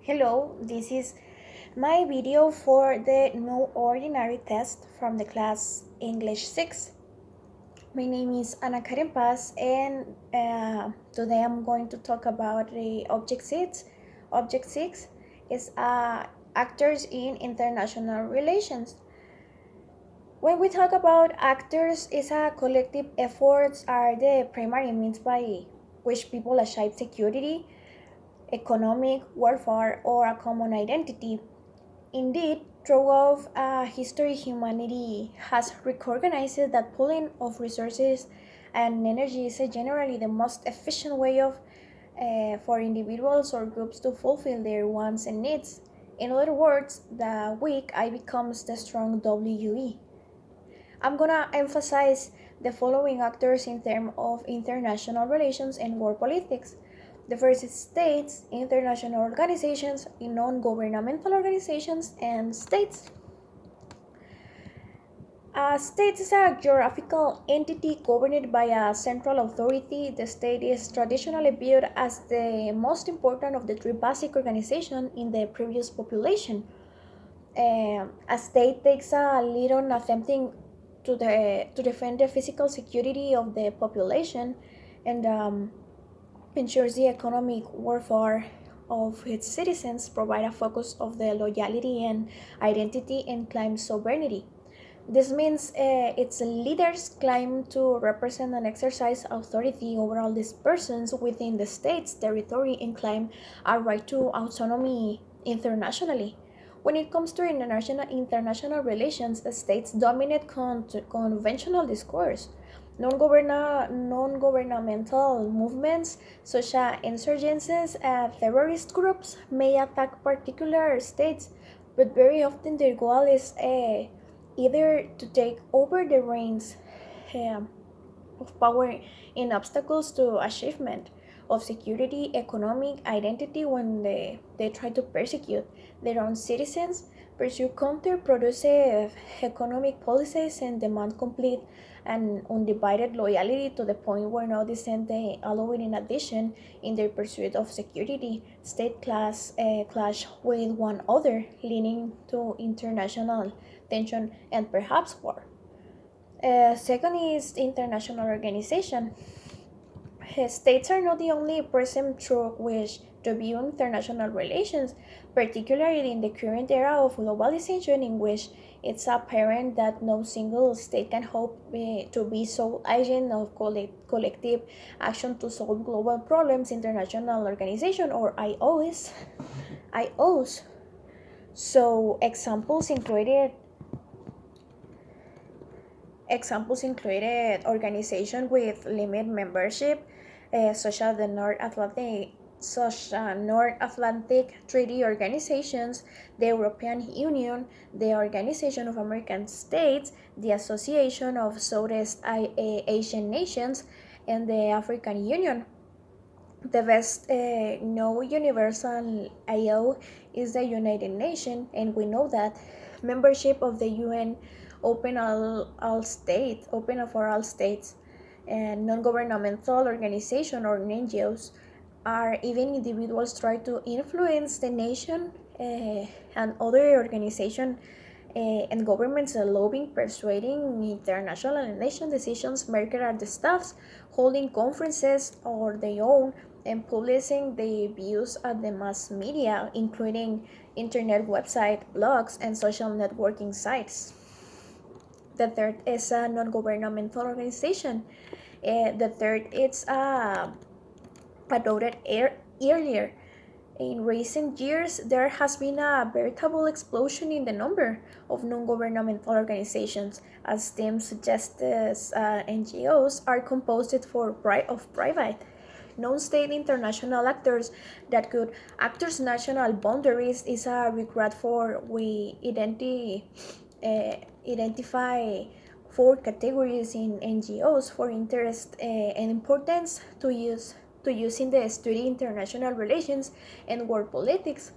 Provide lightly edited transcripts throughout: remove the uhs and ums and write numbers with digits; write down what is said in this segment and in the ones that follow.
Hello, this is my video for the No Ordinary test from the class English 6. My name is Ana Karen Paz and today I'm going to talk about the Object 6. Object 6 is actors in international relations. When we talk about actors, it's a collective efforts are the primary means by which people achieve security, economic warfare, or a common identity. Indeed, throughout history, humanity has recognized that pooling of resources and energy is generally the most efficient way for individuals or groups to fulfill their wants and needs. In other words, the weak I becomes the strong WE. I'm gonna emphasize the following actors in terms of international relations and world politics. The first is states, international organizations, non-governmental organizations, and states. A state is a geographical entity governed by a central authority. The state is traditionally viewed as the most important of the three basic organizations in the previous population. A state takes a lead on attempting to defend the physical security of the population and ensures the economic welfare of its citizens, provide a focus of the loyalty and identity, and claim sovereignty. This means its leaders claim to represent and exercise authority over all these persons within the state's territory and claim a right to autonomy internationally. When it comes to international relations, the states dominate conventional discourse. Non-governmental movements such as insurgencies and terrorist groups may attack particular states, but very often their goal is either to take over the reins um, of power in obstacles to achievement of security, economic identity when they try to persecute their own citizens, pursue counterproductive economic policies, and demand complete and undivided loyalty to the point where no dissent they allow it. In addition, in their pursuit of security, state clash with one another, leading to international tension and perhaps war. Second is international organization. States are not the only prism through which to view international relations, particularly in the current era of globalization, in which it's apparent that no single state can hope to be sole agent of collective action to solve global problems. International organization or IOs. So examples included organizations with limited membership, such as the North Atlantic Treaty Organizations, the European Union, the Organization of American States, the Association of Southeast Asian Nations, and the African Union. The best no universal IO is the United Nations, and we know that membership of the UN open for all states, and non-governmental organization or NGOs are even individuals try to influence the nation and other organization and governments lobbying, persuading international and nation decisions maker at the staffs, holding conferences or their own, and publishing the views at the mass media, including internet website, blogs, and social networking sites. The third is a non-governmental organization. The third is adopted earlier. In recent years, there has been a veritable explosion in the number of non-governmental organizations, as the suggests NGOs are composed of private, non-state international actors that could actors national boundaries is a regret for we identify four categories in NGOs for interest and importance to use in the study international relations and world politics.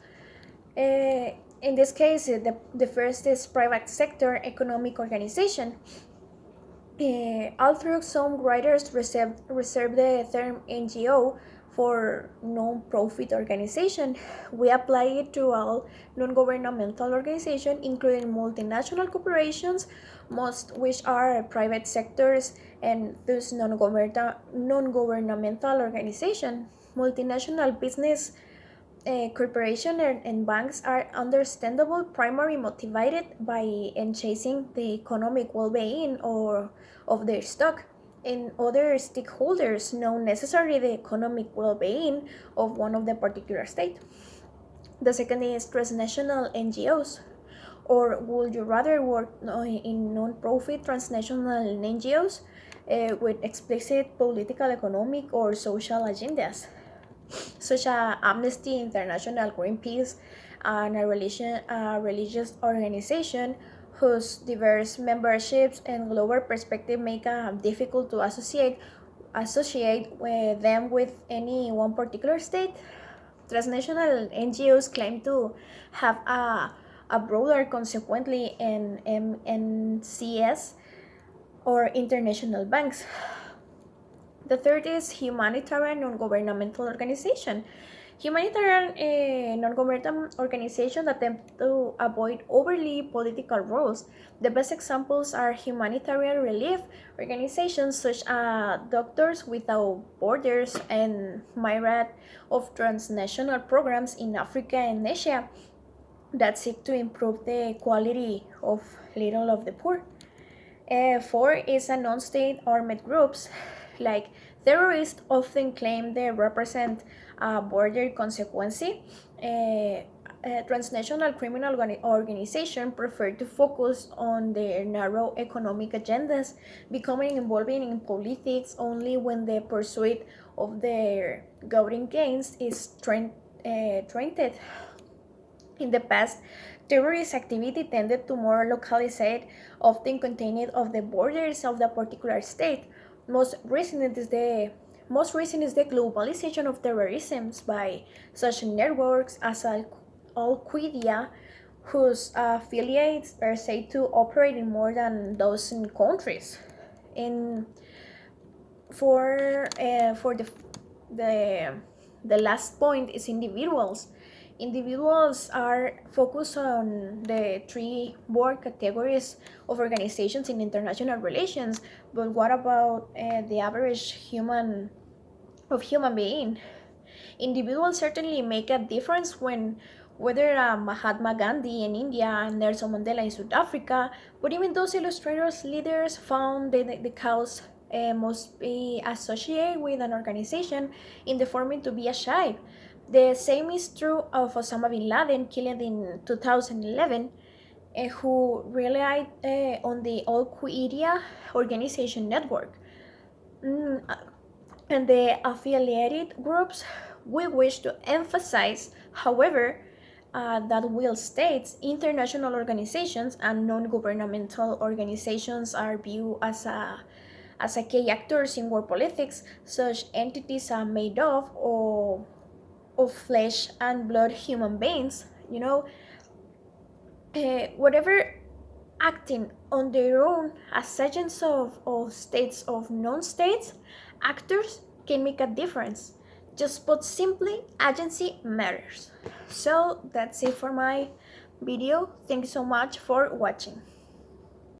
In this case, the first is private sector economic organization. Although some writers reserve the term NGO for non-profit organization. We apply it to all non-governmental organizations, including multinational corporations, most which are private sectors, and thus non-governmental organization. Multinational business corporations and banks are understandable primarily motivated by chasing the economic well-being or of their stock, and other stakeholders know necessarily the economic well-being of one of the particular state. The second is transnational NGOs, or would you rather work in non-profit transnational NGOs with explicit political, economic, or social agendas, such as Amnesty International, Greenpeace, and a religious organization whose diverse memberships and global perspective make it difficult to associate with them with any one particular state. Transnational NGOs claim to have a broader, consequently, in MNCs or international banks. The third is humanitarian non-governmental organization. Humanitarian non-governmental organizations attempt to avoid overly political roles. The best examples are humanitarian relief organizations such as Doctors Without Borders and myriad of transnational programs in Africa and Asia that seek to improve the quality of little of the poor. Four is a non-state armed groups, like terrorists often claim they represent a border consequence. Transnational criminal organizations prefer to focus on their narrow economic agendas, becoming involved in politics only when the pursuit of their governing gains is threatened. In the past, terrorist activity tended to more localized, often contained of the borders of the particular state. Most recent is the globalization of terrorism by such networks as Al Qaeda, whose affiliates are said to operate in more than a dozen countries. In for the last point is individuals. Individuals are focused on the three broad categories of organizations in international relations, but what about the average human being? Individuals certainly make a difference when whether Mahatma Gandhi in India and Nelson Mandela in South Africa, but even those illustrators leaders found the cause must be associated with an organization in the forming to be a tribe. The same is true of Osama bin Laden, killed in 2011, who relied on the Al Qaeda organization network. Mm, and the affiliated groups. We wish to emphasize, however, that while states, international organizations, and non-governmental organizations are viewed as a key actors in world politics, such entities are made of flesh and blood human beings. Whatever acting on their own as agents of states of non-states, actors can make a difference. Just put simply, agency matters. So that's it for my video. Thank you so much for watching.